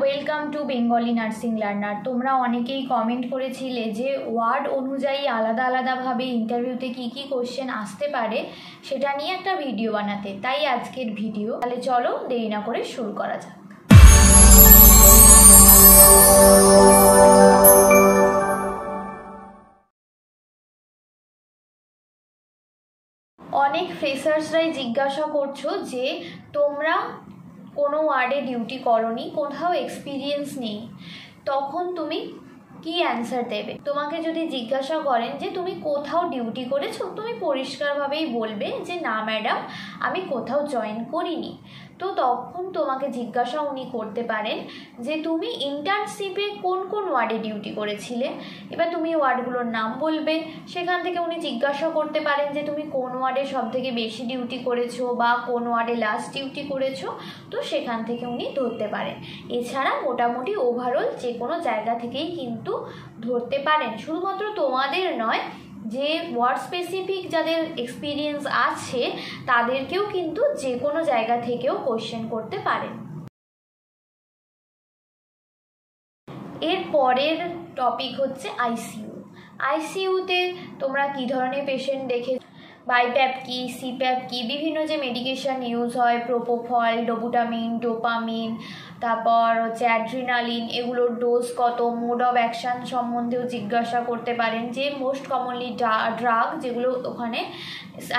Welcome to Bengali nursing learner. তোমরা অনেকেই comment করেছিলে যে ওয়ার্ড অনুযায়ী আলাদা আলাদাভাবে ইন্টারভিউতে কি কি কোশ্চেন আসতে পারে সেটা নিয়ে একটা ভিডিও বানাতে, তাই আজকের ভিডিও। তাহলে চলো দেরি না করে শুরু করা যাক। অনেক ফ্রেশার্সরাই জিজ্ঞাসা করছো যে তোমরা কোনো ওয়ার্ডে ডিউটি করনি, কোথাও এক্সপিরিয়েন্স নেই, তখন তুমি কি অ্যান্সার দেবে? তোমাকে যদি জিজ্ঞাসা করেন যে তুমি কোথাও ডিউটি করেছো, তুমি পরিষ্কারভাবেই বলবে যে না ম্যাডাম, আমি কোথাও জয়েন করিনি। তো তখন তোমাকে জিজ্ঞাসা উনি করতে পারেন যে তুমি ইন্টার্নশিপে কোন কোন ওয়ার্ডে ডিউটি করেছিলে। এবার তুমি ওয়ার্ডগুলোর নাম বলবে, সেখান থেকে উনি জিজ্ঞাসা করতে পারেন যে তুমি কোন ওয়ার্ডে সবথেকে বেশি ডিউটি করেছো বা কোন ওয়ার্ডে লাস্ট ডিউটি করেছো, তো সেখান থেকে উনি ধরতে পারেন। এছাড়া মোটামুটি ওভারঅল যে কোনো জায়গা থেকেই কিন্তু ধরতে পারেন, শুধুমাত্র তোমাদের নয়, যে ওয়ার্ড স্পেসিফিক যাদের এক্সপিরিয়েন্স আছে তাদেরকেও কিন্তু যে কোনো জায়গা থেকেও কোশ্চেন করতে পারেন। এর পরের টপিক হচ্ছে আইসিইউ। আইসিইউতে তোমরা কী ধরনের পেশেন্ট দেখে, বাইপ্যাপ কি, সিপ্যাপ কি, বিভিন্ন যে মেডিকেশান ইউজ হয়, প্রোপোফল, ডোবুটামিন, ডোপামিন, তারপর হচ্ছে অ্যাড্রিনালিন, এগুলোর ডোজ কত, মোড অফ অ্যাকশান সম্বন্ধেও জিজ্ঞাসা করতে পারেন, যে মোস্ট কমনলি ড্রাগ যেগুলো ওখানে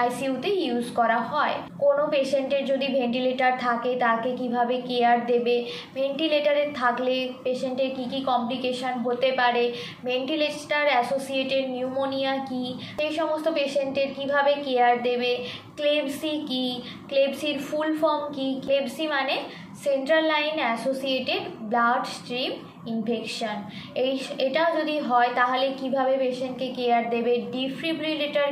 আইসিইউতে ইউজ করা হয়। কোনো পেশেন্টের যদি ভেন্টিলেটার থাকে তাকে কিভাবে কেয়ার দেবে, ভেন্টিলেটারে থাকলে পেশেন্টের কি কি কমপ্লিকেশান হতে পারে, ভেন্টিলেটার অ্যাসোসিয়েটেড নিউমোনিয়া কি, সেই সমস্ত পেশেন্টের কিভাবে কেয়ার দেবে, ক্লেবসি কি, ক্লেবসির ফুল ফর্ম কি, ক্লেবসি মানে central line associated blood stream infection, এটা যদি হয় তাহলে কিভাবে পেশেন্টকে কেয়ার দেবে, ডিফিব্রিলেটর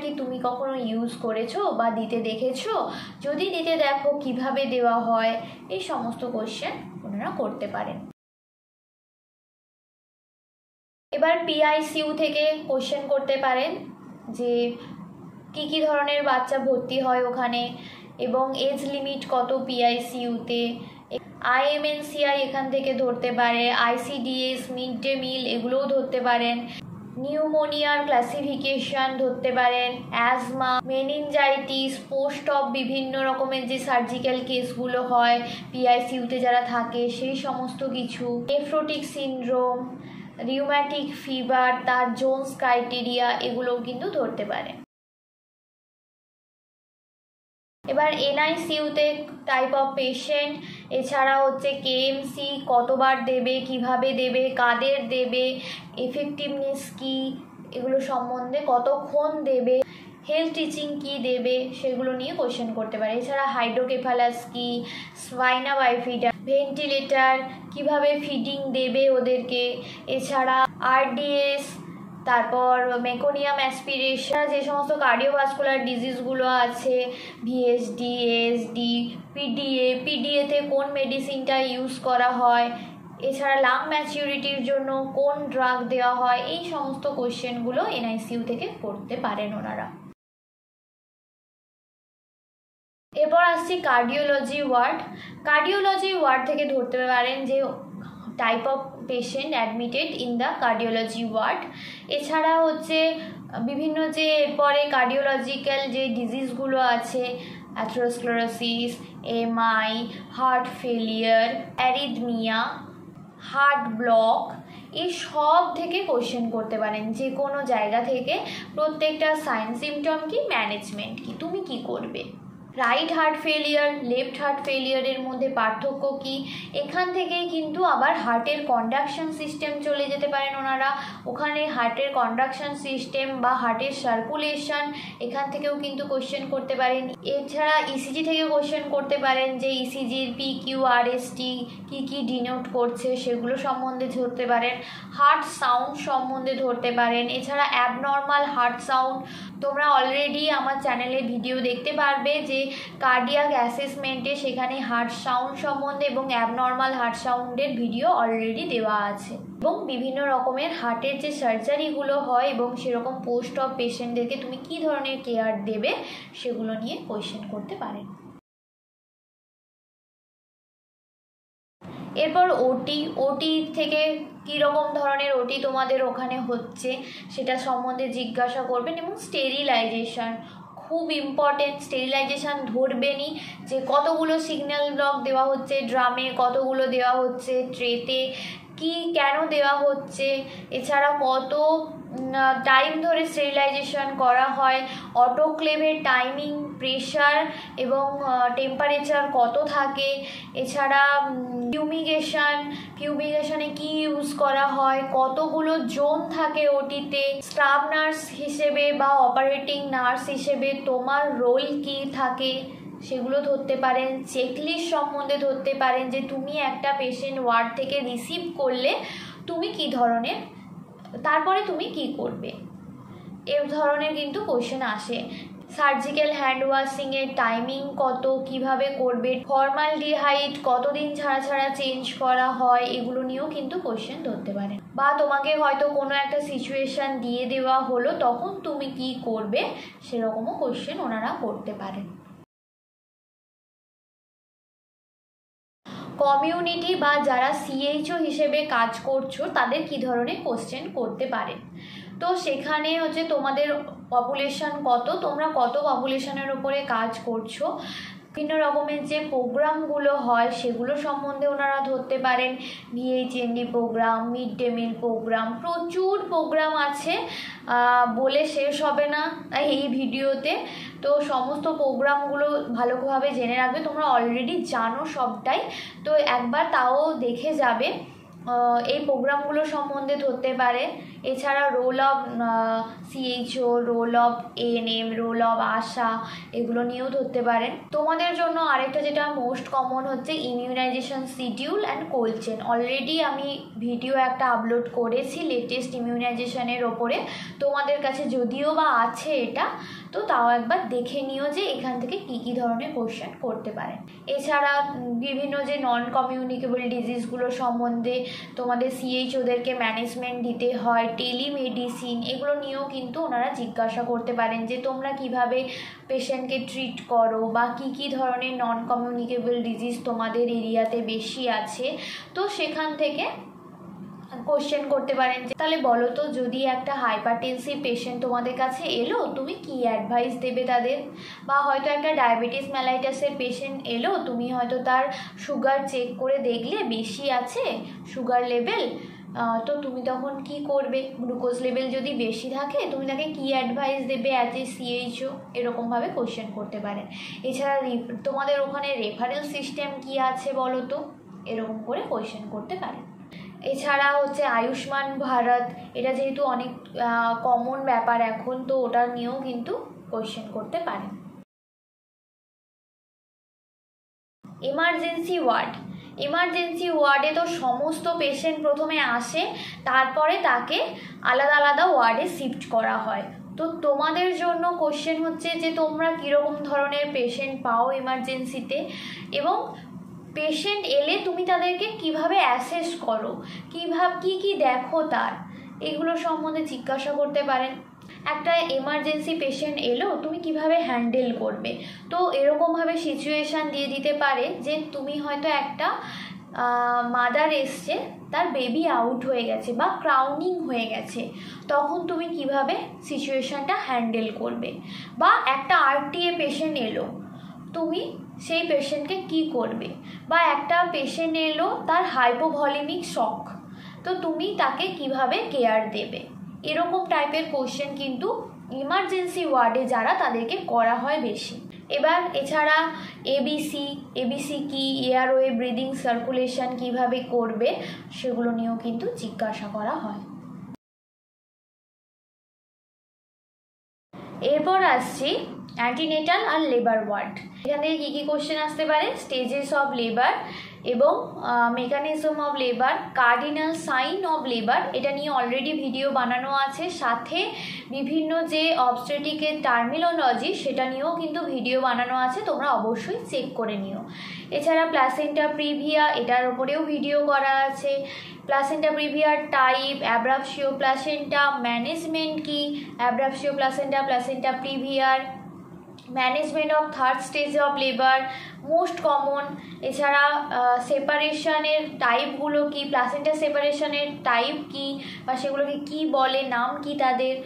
কি তুমি কখনো ইউজ করেছো বা দিতে দেখেছো, যদি দিতে দেখো কিভাবে দেওয়া হয়, এই সমস্ত কোশ্চেন ওনারা করতে পারেন। এবার পিআইসিইউ থেকে কোশ্চেন করতে পারেন যে কি কি ধরনের বাচ্চা ভর্তি হয় ওখানে এবং এজ লিমিট কত পিআইসিইউতে। আইএমএনসিআই এখান থেকে ধরতে পারে, আইসিডিএস, মিড ডে মিল এগুলোও ধরতে পারেন, নিউমোনিয়ার ক্লাসিফিকেশন ধরতে পারেন, অ্যাজমা, মেনিনজাইটিস, পোস্ট অফ বিভিন্ন রকমের যে সার্জিক্যাল কেসগুলো হয় পিআইসিইউতে যারা থাকে সেই সমস্ত কিছু, নেফ্রোটিক সিনড্রোম, রিউম্যাটিক ফিভার, তার জোনস ক্রাইটেরিয়া এগুলোও কিন্তু ধরতে পারে। এবার এনআইসিইউতে টাইপ অফ পেশেন্ট, এছাড়া হচ্ছে কেএমসি কতবার দেবে, কিভাবে দেবে, কাদের দেবে, এফেক্টিভনেস কি, এগুলো সম্বন্ধে কতক্ষণ দেবে, হেলথ টিচিং কি দেবে, সেগুলো নিয়ে কোশ্চেন করতে পারে। এছাড়া হাইড্রোকেফালাস কি, স্পাইনা বাইফিডা, ভেন্টিলেটার কিভাবে ফিডিং দেবে ওদেরকে, এছাড়া আরডিএস, তারপর মেকোনিয়াম অ্যাসপিরেশন, যে সমস্ত কার্ডিওভাস্কুলার ডিজিজগুলো আছে, ভিএসডি, এএসডি, পিডিএতে কোন মেডিসিনটা ইউজ করা হয়, এছাড়া লাং ম্যাচিউরিটির জন্য কোন ড্রাগ দেওয়া হয়, এই সমস্ত কোশ্চেনগুলো এনআইসিইউ থেকে করতে পারেন ওনারা। এরপর আসছি কার্ডিওলজি ওয়ার্ড। কার্ডিওলজি ওয়ার্ড থেকে ধরতে পারেন যে type of patient admitted in the cardiology ward. এছাড়া হচ্ছে বিভিন্ন যে এরপরে কার্ডিওলজিক্যাল যে ডিজিজগুলো আছে, atherosclerosis, MI, heart failure, arrhythmia, heart block, এই সব থেকে কোশ্চেন করতে পারেন, যে কোনো জায়গা থেকে। প্রত্যেকটা সাইন সিমটম কি, ম্যানেজমেন্ট কি, তুমি কি করবে, right heart failure, left heart ফেলিয়ারের মধ্যে পার্থক্য কি, এখান থেকেই কিন্তু আবার হার্টের কন্ডাকশন সিস্টেম চলে যেতে পারেন ওনারা, ওখানে হার্টের কন্ডাকশন সিস্টেম বা হার্টের সার্কুলেশন, এখান থেকেও কিন্তু কোশ্চেন করতে পারেন। এছাড়া ইসিজি থেকে কোশ্চেন করতে পারেন, যে ইসিজির পিকিউআরএসটি কী কী ডিনোট করছে সেগুলো সম্বন্ধে ধরতে পারেন, হার্ট সাউন্ড সম্বন্ধে ধরতে পারেন। এছাড়া অ্যাবনর্মাল হার্ট সাউন্ড, তোমরা অলরেডি আমার চ্যানেলে ভিডিও দেখতে পারবে যে কার্ডিয়াক অ্যাসেসমেন্টে সেখানে হার্ট সাউন্ড সম্বন্ধে এবং অ্যাবনর্মাল হার্ট সাউন্ডের ভিডিও অলরেডি দেওয়া আছে, এবং বিভিন্ন রকমের হার্টের যে সার্জারিগুলো হয় এবং সেরকম পোস্ট অফ পেশেন্টদেরকে তুমি কী ধরনের কেয়ার দেবে সেগুলো নিয়ে কোয়েশ্চেন করতে পারেন। এরপর ওটি থেকে কীরকম ধরনের ওটি তোমাদের ওখানে হচ্ছে সেটা সম্বন্ধে জিজ্ঞাসা করবেন। এবং স্টেরিলাইজেশন খুব ইম্পর্টেন্ট, স্টেরিলাইজেশন ধরবেনই যে কতগুলো সিগন্যাল ব্লক দেওয়া হচ্ছে ড্রামে, কতগুলো দেওয়া হচ্ছে ট্রেতে, কি কেন দেওয়া হচ্ছে, এছাড়া কত টাইম ধরে স্টেরিলাইজেশন করা হয়, অটোক্লেভের টাইমিং, প্রেশার এবং টেম্পারেচার কত থাকে, এছাড়া ফিউমিগেশনে কি ইউজ করা হয়, কতগুলো জোন থাকে ওটিতে, স্টাফ নার্স হিসেবে বা অপারেটিং নার্স হিসেবে তোমার রোল কি থাকে সেগুলো ধরতে পারেন। চেকলিস্ট সম্বন্ধে ধরতে পারেন যে তুমি একটা পেশেন্ট ওয়ার্ড থেকে রিসিভ করলে তুমি কি ধরনের, তারপরে তুমি কি করবে, এই ধরনের কিন্তু কোশ্চেন আসে। সার্জিক্যাল হ্যান্ড ওয়াশিংয়ের টাইমিং কত, কিভাবে করবে, ফর্মালডিহাইড কতদিন ছাড়া ছাড়া চেঞ্জ করা হয়, এগুলো নিয়েও কিন্তু কোশ্চেন ধরতে পারে। বা তোমাকে হয়তো কোনো একটা সিচুয়েশান দিয়ে দেওয়া হলো, তখন তুমি কি করবে সেরকমও কোশ্চেন ওনারা করতে পারেন। কমিউনিটি বা যারা সিএইচও হিসেবে কাজ করছো তাদের কি ধরনের কোশ্চেন করতে পারে। তো সেখানে হচ্ছে তোমাদের পপুলেশন কত, তোমরা কত পপুলেশনের উপরে কাজ করছো, বিভিন্ন রকমের যে প্রোগ্রামগুলো হয় সেগুলো সম্বন্ধে ওনারা ধরতে পারেন। VHND programme, mid day meal programme, প্রচুর প্রোগ্রাম আছে, বলে শেষ হবে না এই ভিডিওতে। তো সমস্ত প্রোগ্রামগুলো ভালোভাবে জেনে রাখবে, তোমরা অলরেডি জানো সবটাই, তো একবার তাও দেখে যাবে। এই প্রোগ্রামগুলো সম্বন্ধে ধরতে পারে। এছাড়া role of CHO, role of ANM, role of ASHA, এগুলো নিয়েও ধরতে পারেন। তোমাদের জন্য আরেকটা যেটা মোস্ট কমন হচ্ছে immunisation schedule and cold chain. Already আমি ভিডিও একটা আপলোড করেছি লেটেস্ট ইমিউনাইজেশনের ওপরে, তোমাদের কাছে যদিও বা আছে এটা, তো তাও একবার দেখে নিও যে এখান থেকে কী কী ধরনের কোশ্চেন করতে পারে। এছাড়া বিভিন্ন যে নন কমিউনিকেবল ডিজিজগুলো সম্বন্ধে তোমাদের সিএইচওদেরকে ম্যানেজমেন্ট দিতে হয়, টেলিমেডিসিন, এগুলো নিয়েও কিন্তু ওনারা জিজ্ঞাসা করতে পারেন যে তোমরা কিভাবে পেশেন্টকে ট্রিট করো বা কি কি ধরনের নন কমিউনিকেবল ডিজিজ তোমাদের এরিয়াতে বেশি আছে। তো সেখান থেকে কোশ্চেন করতে পারেন যে তাহলে বলো তো, যদি একটা হাইপারটেনসিভ পেশেন্ট তোমাদের কাছে এলো, তুমি কি অ্যাডভাইস দেবে তাদের। বা হয়তো একটা ডায়াবেটিস মেলাইটাসের পেশেন্ট এলো, তুমি হয়তো তার সুগার চেক করে দেখলে বেশি আছে সুগার লেভেল, তো তুমি তখন কি করবে। গ্লুকোজ লেভেল যদি বেশি থাকে তুমি তাকে কি অ্যাডভাইস দেবে অ্যাজ এ সিএইচও, এরকমভাবে কোশ্চেন করতে পারেন। এছাড়া তোমাদের ওখানে রেফারেল সিস্টেম কি আছে বলো তো, এরকম করে কোশ্চেন করতে পারেন। এছাড়া হচ্ছে আয়ুষ্মান ভারত, এটা যেহেতু অনেক কমন ব্যাপার এখন, তো ওটা নিয়েও কিন্তু কোশ্চেন করতে পারেন। এমার্জেন্সি ওয়ার্ডে তো সমস্ত পেশেন্ট প্রথমে আসে, তারপরে তাকে আলাদা আলাদা ওয়ার্ডে শিফট করা হয়। তো তোমাদের জন্য কোশ্চেন হচ্ছে যে তোমরা কীরকম ধরনের পেশেন্ট পাও এমার্জেন্সিতে, এবং পেশেন্ট এলে তুমি তাদেরকে কিভাবে অ্যাসেস করো, কি দেখো তার, এগুলো সম্বন্ধে জিজ্ঞাসা করতে পারেন। একটা এমার্জেন্সি পেশেন্ট এলো, তুমি কিভাবে হ্যান্ডেল করবে। তো এরকমভাবে সিচুয়েশান দিয়ে দিতে পারে যে তুমি হয়তো একটা মাদার এসছে, তার বেবি আউট হয়ে গেছে বা ক্রাউনিং হয়ে গেছে, তখন তুমি কিভাবে সিচুয়েশানটা হ্যান্ডেল করবে। বা একটা আরটিএ পেশেন্ট এলো, তুমি সেই পেশেন্টকে কি করবে। বা একটা পেশেন্ট এলো, তার হাইপোভলিমিক শক, তো তুমি তাকে কিভাবে কেয়ার দেবে। এরকম টাইপের কোশ্চেন কিন্তু ইমার্জেন্সি ওয়ার্ডে যারা তাদেরকে করা হয় বেশি। এবার এছাড়া এবিসি কি, এয়ারওয়ে ব্রিদিং সার্কুলেশন কিভাবে করবে, সেগুলো নিয়েও কিন্তু জিজ্ঞাসা করা হয়। এরপর আসছি অ্যান্টিনেটাল আর লেবার ওয়ার্ড। এখান থেকে কী কী কোশ্চেন আসতে পারে, স্টেজেস অফ লেবার এবং mechanism of labour, cardinal sign of labour, এটা নিয়ে অলরেডি ভিডিও বানানো আছে। সাথে বিভিন্ন যে অবস্টেট্রিকের টার্মিনোলজি সেটা নিয়েও কিন্তু ভিডিও বানানো আছে, তোমরা অবশ্যই চেক করে নিও। এছাড়া প্লাসেন্টা প্রিভিয়া, এটার ওপরেও ভিডিও করা আছে। প্লাসেন্টা প্রিভিয়ার টাইপ, অ্যাব্রাপশিও প্লাসেন্টা, ম্যানেজমেন্ট কি, অ্যাব্রাপশিও প্লাসেন্টা, প্লাসেন্টা প্রিভিয়ার, management of third stage of labour most common. এছাড়া সেপারেশনের টাইপগুলো কি, প্লাসেন্টা সেপারেশনের টাইপ কি বা সেগুলোকে কি বলে, নাম কি তাদের।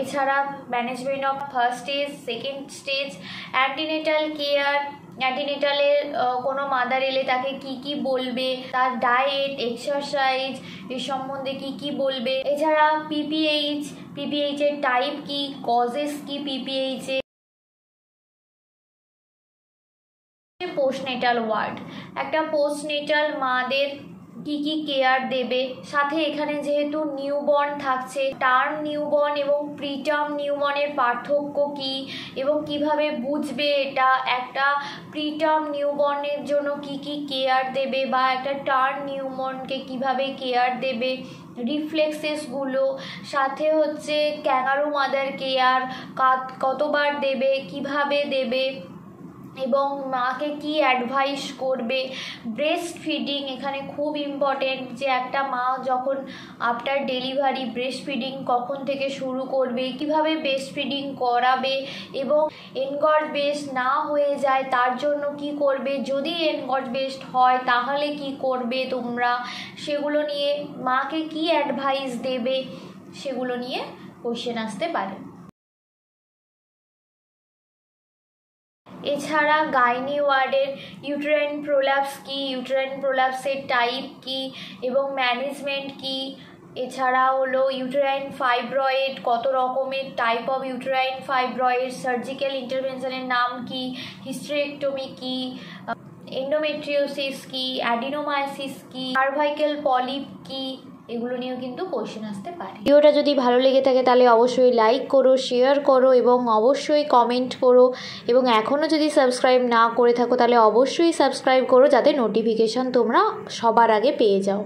এছাড়া management of first stage, second stage, antenatal care, অ্যান্টিনেটালের কোনো মাদার এলে তাকে কি কি বলবে, তার ডায়েট, এক্সারসাইজ এ সম্বন্ধে কি কি বলবে। এছাড়া পিপিএইচ এর টাইপ কি, কজেস কি পিপিএইচ এর। পোস্টনেটাল ওয়ার্ড, একটা পোস্টনেটাল মাদের কি কি কেয়ার দেবে, সাথে এখানে যেহেতু নিউবর্ন থাকছে, টার্ম নিউবর্ন এবং প্রিটার্ম নিউবর্নের পার্থক্য কি এবং কিভাবে বুঝবে এটা, একটা প্রিটার্ম নিউবর্নের জন্য কি কি কেয়ার দেবে বা একটা টার্ম নিউবর্নকে কিভাবে কেয়ার দেবে, রিফ্লেক্সেসগুলো, সাথে হচ্ছে ক্যাঙ্গারু মাদার কেয়ার কতবার দেবে, কিভাবে দেবে এবং মাকে কি অ্যাডভাইস করবে। ব্রেস্ট ফিডিং এখানে খুব ইম্পর্টেন্ট, যে একটা মা যখন আফটার ডেলিভারি ব্রেস্ট ফিডিং কখন থেকে শুরু করবে, কিভাবে ব্রেস্ট ফিডিং করাবে এবং এনগর্জ বেস্ট না হয়ে যায় তার জন্য কি করবে, যদি এনগর্জ বেস্ট হয় তাহলে কি করবে তোমরা, সেগুলো নিয়ে মাকে কি অ্যাডভাইস দেবে, সেগুলো নিয়ে কোশ্চেন আসতে পারে। এছাড়া গাইনি ওয়ার্ডের ইউটেরাইন প্রোল্যাপস কি, ইউটেরাইন প্রোল্যাপসের টাইপ কি এবং ম্যানেজমেন্ট কি। এছাড়া হলো ইউটেরাইন ফাইব্রয়েড, কত রকমের type of uterine fibroid, surgical ইন্টারভেনশনের নাম কি, হিস্টেরেক্টমি কি, এন্ডোমেট্রিওসিস কি, অ্যাডিনোমায়োসিস কি, সার্ভাইকাল পলিপ কি, এগুলো নিয়েও কিন্তু কোশ্চেন আসতে পারে। ভিডিওটা যদি ভালো লেগে থাকে তাহলে অবশ্যই লাইক করো, শেয়ার করো এবং অবশ্যই কমেন্ট করো, এবং এখনও যদি সাবস্ক্রাইব না করে থাকো তাহলে অবশ্যই সাবস্ক্রাইব করো, যাতে নোটিফিকেশান তোমরা সবার আগে পেয়ে যাও।